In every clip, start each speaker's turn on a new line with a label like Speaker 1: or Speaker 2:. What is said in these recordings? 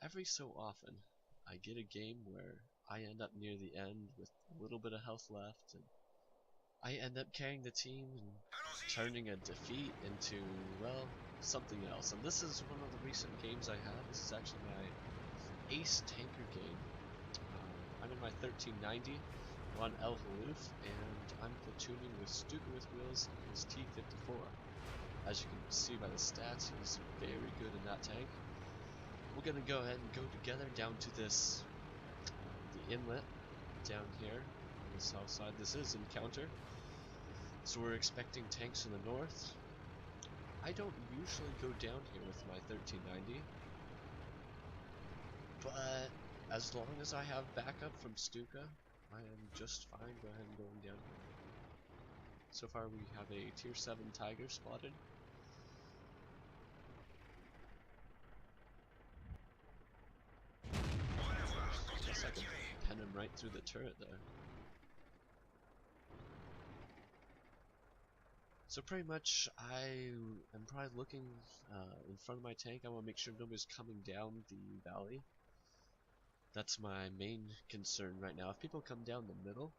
Speaker 1: every so often I get a game where I end up near the end with a little bit of health left, and I end up carrying the team and turning a defeat into, well, something else. And this is one of the recent games I had. This is actually my ace tanker game. I'm in my 1390 on El Haloof, and I'm platooning with Stuka with wheels and his T54. As you can see by the stats, he's very good in that tank. We're going to go ahead and go together down to this, the inlet down here on the south side. This is Encounter, so we're expecting tanks in the north. I don't usually go down here with my 1390, but as long as I have backup from Stuka, I am just fine go ahead and going down here. So far we have a tier 7 Tiger spotted. I guess I can pen him right through the turret there. So pretty much I am probably looking in front of my tank. I want to make sure nobody's coming down the valley. That's my main concern right now. If people come down the middle,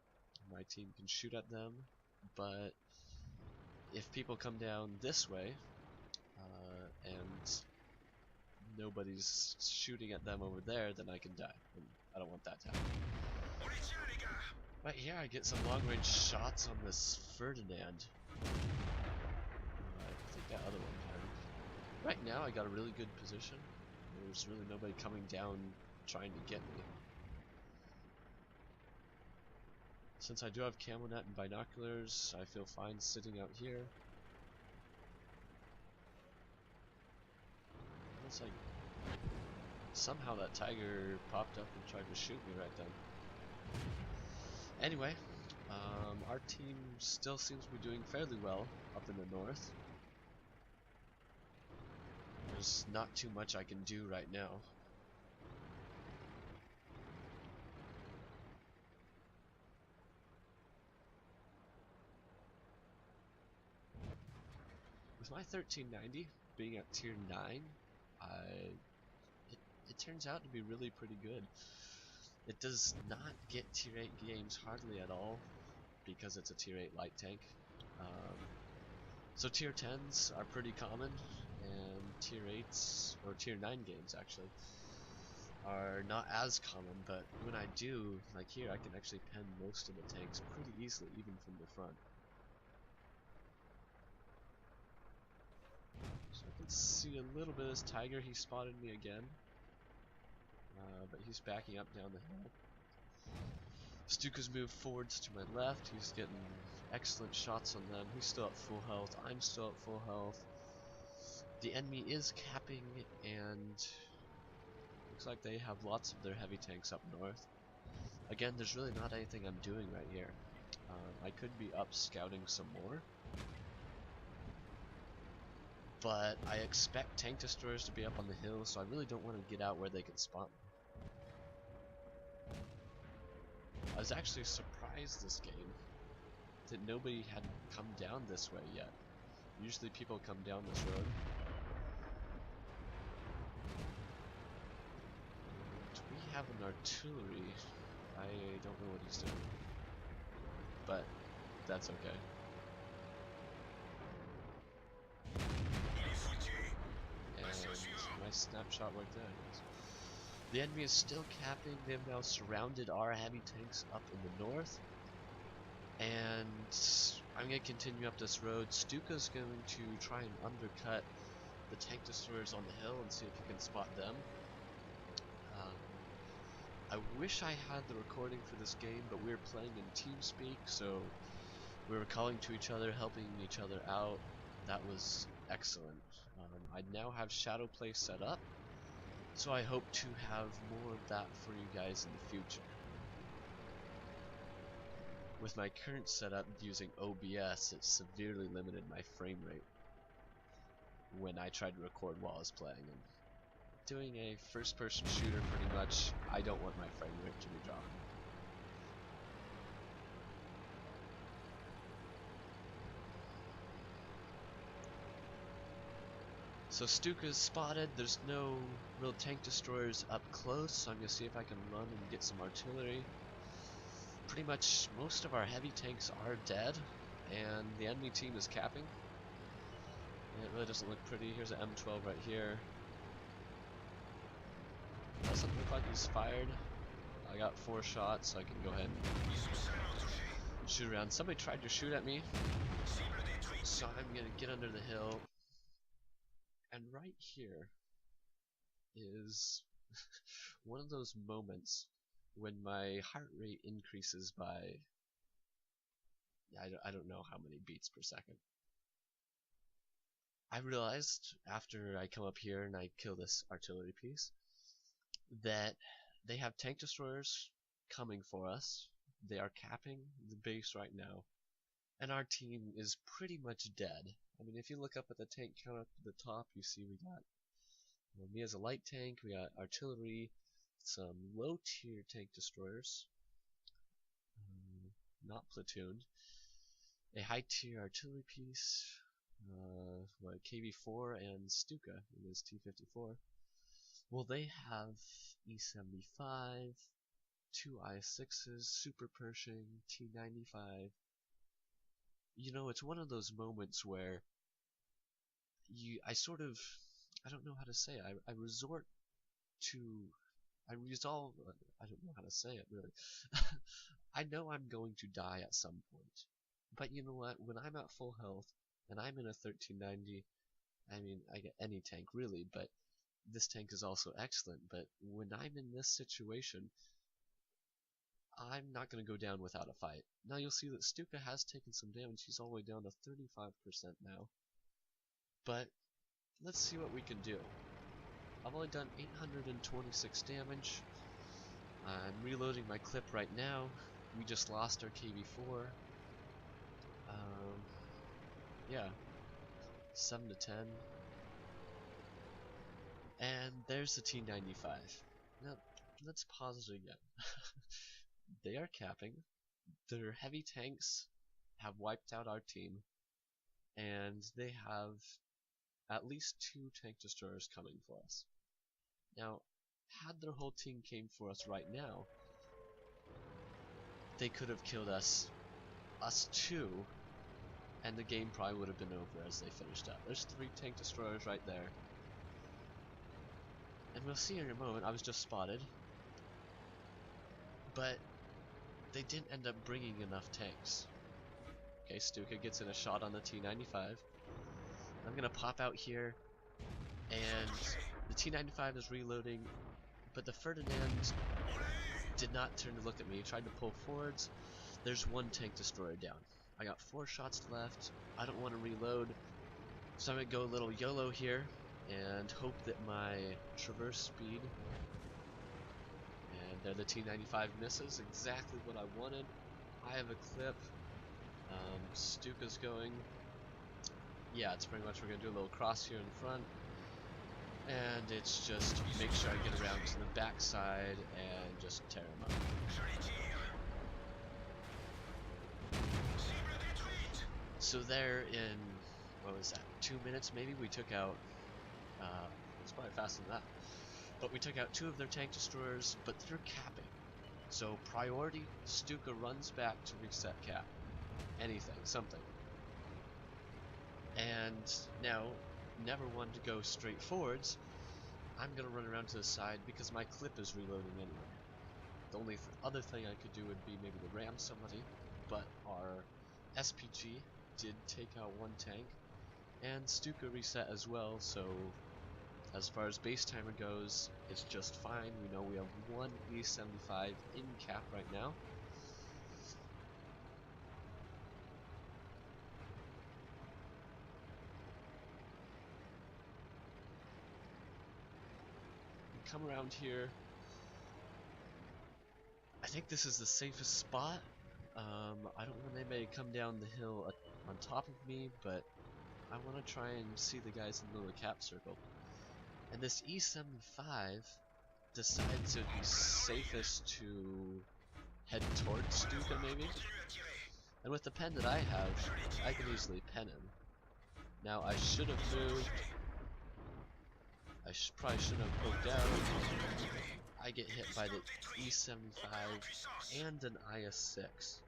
Speaker 1: my team can shoot at them, but if people come down this way and nobody's shooting at them over there, then I can die, and I don't want that to happen. Right here I get some long range shots on this Ferdinand. I think that other one can. Right now I got a really good position. There's really nobody coming down trying to get me. Since I do have camo net and binoculars, I feel fine sitting out here. Looks like somehow that tiger popped up and tried to shoot me right then. Anyway, our team still seems to be doing fairly well up in the north. There's not too much I can do right now. With my 1390 being at tier 9, it turns out to be really pretty good. It does not get tier 8 games hardly at all because it's a tier 8 light tank. So tier 10s are pretty common, and tier 8s, or tier 9 games actually, are not as common, but when I do, like here, I can actually pen most of the tanks pretty easily, even from the front. So I can see a little bit of this tiger. He spotted me again, but he's backing up down the hill. Stuka's moved forwards to my left. He's getting excellent shots on them. He's still at full health. I'm still at full health. The enemy is capping, and looks like they have lots of their heavy tanks up north. Again, there's really not anything I'm doing right here. I could be up scouting some more, but I expect tank destroyers to be up on the hill, so I really don't want to get out where they can spot me. I was actually surprised this game that nobody had come down this way yet. Usually people come down this road. And we have an artillery. I don't know what he's doing, but that's okay. And nice snapshot right there. The enemy is still capping. They've now surrounded our heavy tanks up in the north. And I'm going to continue up this road. Stuka's going to try and undercut the tank destroyers on the hill and see if he can spot them. I wish I had the recording for this game, but we were playing in TeamSpeak, so we were calling to each other, helping each other out. That was excellent. I now have Shadow Play set up, so I hope to have more of that for you guys in the future. With my current setup using OBS, it severely limited my frame rate when I tried to record while I was playing. And doing a first-person shooter, pretty much, I don't want my frame rate to be dropping. So Stuka's spotted, there's no real tank destroyers up close, so I'm going to see if I can run and get some artillery. Pretty much most of our heavy tanks are dead, and the enemy team is capping. And it really doesn't look pretty. Here's an M12 right here. Doesn't look like he's fired. I got 4 shots, so I can go ahead and shoot around. Somebody tried to shoot at me, so I'm going to get under the hill. And right here is one of those moments when my heart rate increases by, I don't know how many beats per second. I realized after I come up here and I kill this artillery piece that they have tank destroyers coming for us. They are capping the base right now, and our team is pretty much dead. I mean, if you look up at the tank count up at the top, you see we got me as a light tank, we got artillery, some low tier tank destroyers, not platooned, a high tier artillery piece, KV4 and Stuka in his T54. Well, they have E75, 2 I6s, Super Pershing, T95. You know, it's one of those moments where I don't know how to say it. I resolve, I don't know how to say it really. I know I'm going to die at some point. But you know what, when I'm at full health, and I'm in a 1390, I mean, I get any tank really, but this tank is also excellent. But when I'm in this situation, I'm not going to go down without a fight. Now you'll see that Stuka has taken some damage. He's all the way down to 35% now. But let's see what we can do. I've only done 826 damage. I'm reloading my clip right now. We just lost our KV4. Yeah, 7 to 10. And there's the T95. Now, let's pause it again. They are capping. Their heavy tanks have wiped out our team. And they have at least 2 tank destroyers coming for us. Now, had their whole team came for us right now, they could have killed us too, and the game probably would have been over as they finished up. There's 3 tank destroyers right there. And we'll see in a moment. I was just spotted. But they didn't end up bringing enough tanks. Okay, Stuka gets in a shot on the T95. I'm gonna pop out here, and the T95 is reloading, but the Ferdinand did not turn to look at me. He tried to pull forwards. There's 1 tank destroyer down. I got 4 shots left. I don't want to reload, so I'm gonna go a little YOLO here and hope that my traverse speed, and there the T95 misses exactly what I wanted. I have a clip. Stuka's going. Yeah, it's pretty much we're gonna do a little cross here in front, and it's just make sure I get around to the back side and just tear him up. So there in, what was that, 2 minutes maybe, we took out, it's probably faster than that, but we took out 2 of their tank destroyers, but they're capping. So priority, Stuka runs back to reset cap. Anything, something. And now, never wanted to go straight forwards, I'm gonna run around to the side because my clip is reloading anyway. The only other thing I could do would be maybe to ram somebody, but our SPG did take out 1 tank, and Stuka reset as well, so as far as base timer goes, it's just fine. We know we have 1 E75 in cap right now. We come around here. I think this is the safest spot. I don't want anybody to come down the hill on top of me, but I want to try and see the guys in the middle of the cap circle. And this E75 decides it would be safest to head towards Stuka maybe. And with the pen that I have, I can easily pen him. Now I should have moved. I probably shouldn't have poked out. I get hit by the E75 and an IS-6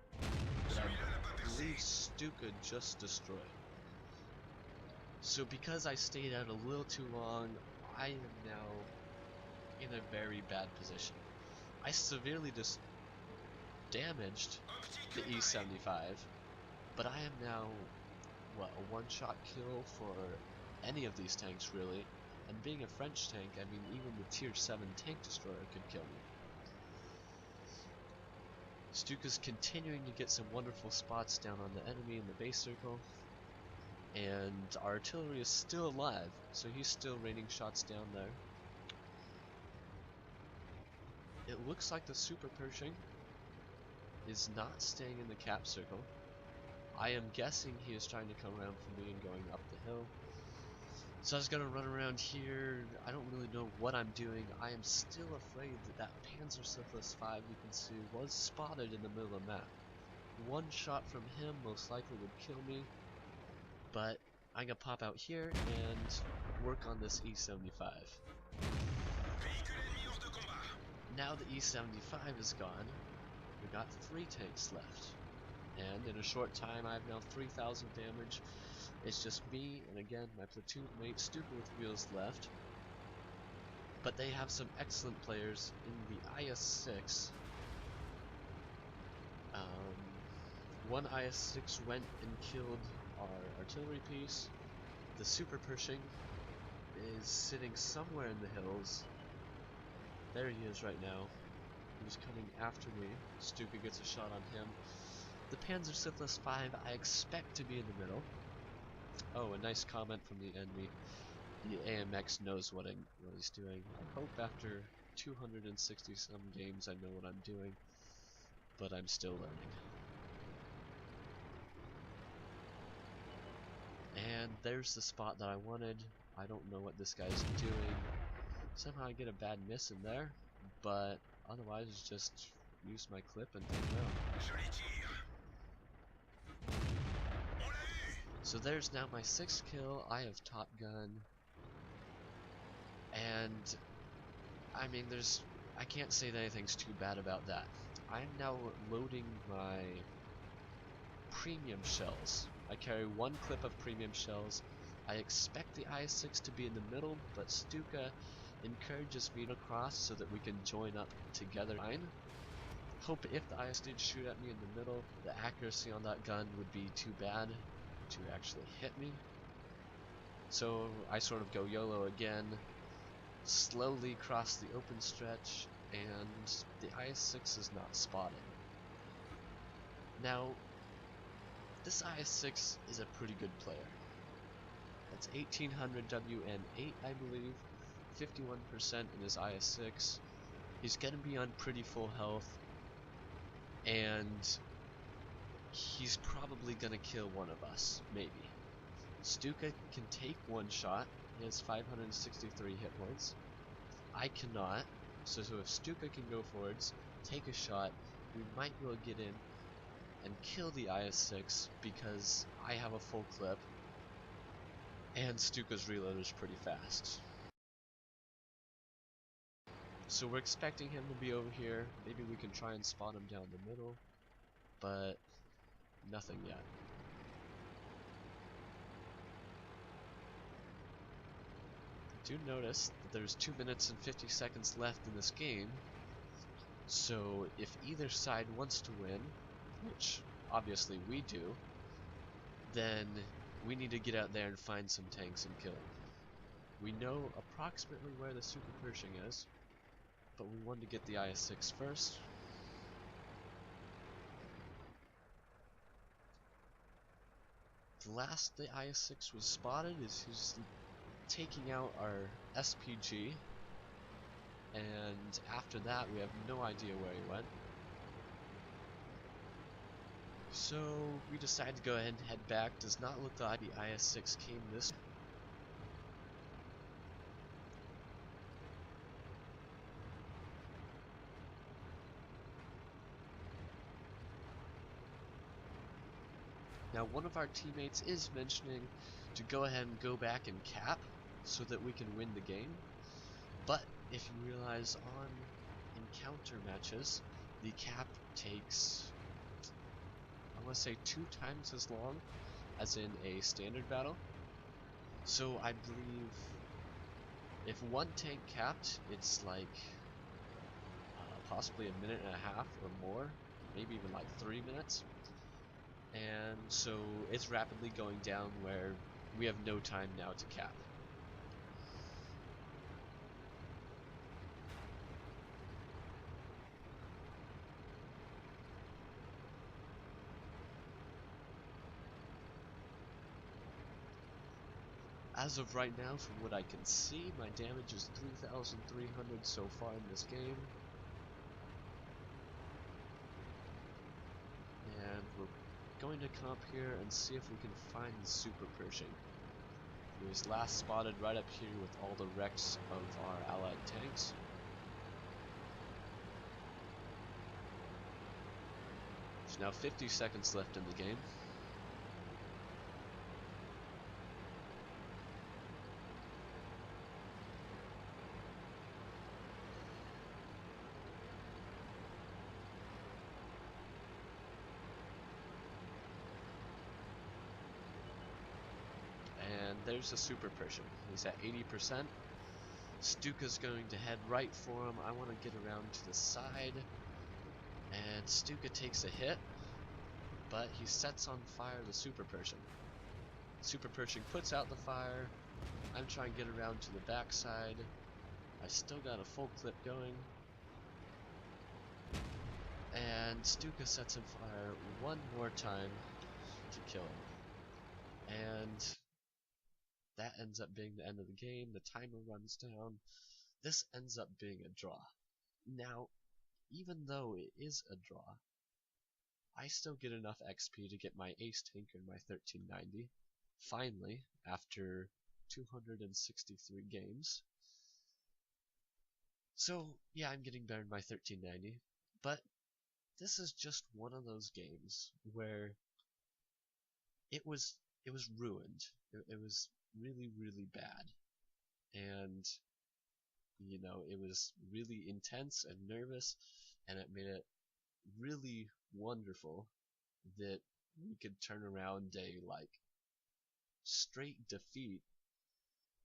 Speaker 1: that I believe Stuka just destroyed. So because I stayed out a little too long, I am now in a very bad position. I severely damaged the E75, but I am now, what, a one-shot kill for any of these tanks really, and being a French tank, I mean even the tier 7 tank destroyer could kill me. Stuka's continuing to get some wonderful spots down on the enemy in the base circle, and our artillery is still alive, so he's still raining shots down there. It looks like the Super Pershing is not staying in the cap circle. I am guessing he is trying to come around for me and going up the hill. So I was gonna run around here. I don't really know what I'm doing. I am still afraid that that Panzersyphilis 5 you can see was spotted in the middle of the map. One shot from him most likely would kill me, but I'm gonna pop out here and work on this E75. Now the E75 is gone, we got 3 tanks left, and in a short time I have now 3,000 damage. It's just me and again my platoon mate Stuka with wheels left, but they have some excellent players in the IS-6. One IS-6 went and killed our artillery piece. The Super Pershing is sitting somewhere in the hills. There he is right now. He's coming after me. Stuka gets a shot on him. The Panzersyphilis 5 I expect to be in the middle. Oh, a nice comment from the enemy. The AMX knows what he's doing. I hope after 260 some games I know what I'm doing, but I'm still learning. And there's the spot that I wanted. I don't know what this guy's doing. Somehow I get a bad miss in there, but otherwise just use my clip and take him out. So there's now my 6th kill. I have Top Gun, and I mean I can't say that anything's too bad about that. I'm now loading my premium shells. I carry 1 clip of premium shells. I expect the IS-6 to be in the middle, but Stuka encourages me to cross so that we can join up together. Hope if the IS did shoot at me in the middle, the accuracy on that gun would be too bad to actually hit me. So I sort of go YOLO again, slowly cross the open stretch, and the IS-6 is not spotted. Now, this IS-6 is a pretty good player. That's 1800 WN8, I believe, 51% in his IS-6. He's gonna be on pretty full health, and he's probably gonna kill one of us, maybe. Stuka can take 1 shot. He has 563 hit points. I cannot, so if Stuka can go forwards, take a shot, we might be able to get in and kill the IS-6 because I have a full clip and Stuka's reload is pretty fast. So we're expecting him to be over here. Maybe we can try and spot him down the middle, but nothing yet. I do notice that there's 2 minutes and 50 seconds left in this game, so if either side wants to win, which obviously we do, then we need to get out there and find some tanks and kill them. We know approximately where the Super Pershing is, but we wanted to get the IS-6 first. The last the IS-6 was spotted is he's taking out our SPG, and after that we have no idea where he went. So we decided to go ahead and head back. Does not look like the IS-6 came this way. Now one of our teammates is mentioning to go ahead and go back and cap, so that we can win the game. But if you realize on encounter matches, the cap takes, I want to say 2 times as long as in a standard battle. So I believe if one tank capped, it's like possibly a minute and a half or more, maybe even like 3 minutes. And so it's rapidly going down where we have no time now to cap. As of right now, from what I can see, my damage is 3,300 so far in this game. And we're going to come up here and see if we can find the Super Pershing. He was last spotted right up here with all the wrecks of our allied tanks. There's now 50 seconds left in the game. And there's the Super Pershing. He's at 80%. Stuka's going to head right for him. I want to get around to the side. And Stuka takes a hit, but he sets on fire the Super Pershing. Super Pershing puts out the fire. I'm trying to get around to the backside. I still got a full clip going. And Stuka sets on fire one more time to kill him. And that ends up being the end of the game. The timer runs down. This ends up being a draw. Now, even though it is a draw, I still get enough XP to get my ace tanker in my 1390. Finally, after 263 games. So, yeah, I'm getting better in my 1390. But this is just one of those games where it was ruined. It was really, really bad. And, you know, it was really intense and nervous, and it made it really wonderful that we could turn around a, like, straight defeat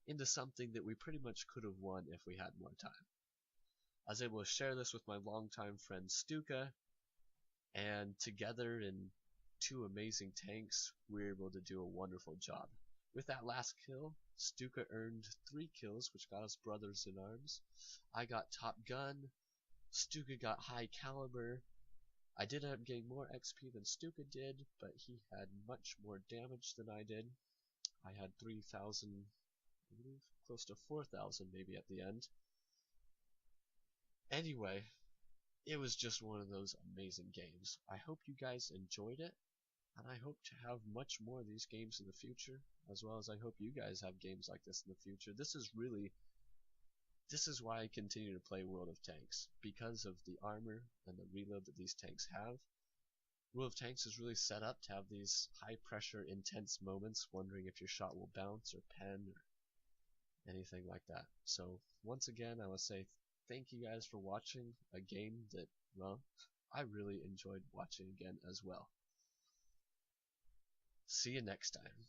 Speaker 1: into something that we pretty much could have won if we had more time. I was able to share this with my longtime friend Stuka, and together in 2 amazing tanks, we were able to do a wonderful job. With that last kill, Stuka earned 3 kills, which got us brothers in arms. I got top gun, Stuka got high caliber. I did end up getting more XP than Stuka did, but he had much more damage than I did. I had 3,000, I believe, close to 4,000 maybe at the end. Anyway, it was just one of those amazing games. I hope you guys enjoyed it, and I hope to have much more of these games in the future, as well as I hope you guys have games like this in the future. This is why I continue to play World of Tanks, because of the armor and the reload that these tanks have. World of Tanks is really set up to have these high pressure, intense moments, wondering if your shot will bounce or pen or anything like that. So once again, I want to say thank you guys for watching a game that, well, I really enjoyed watching again as well. See you next time.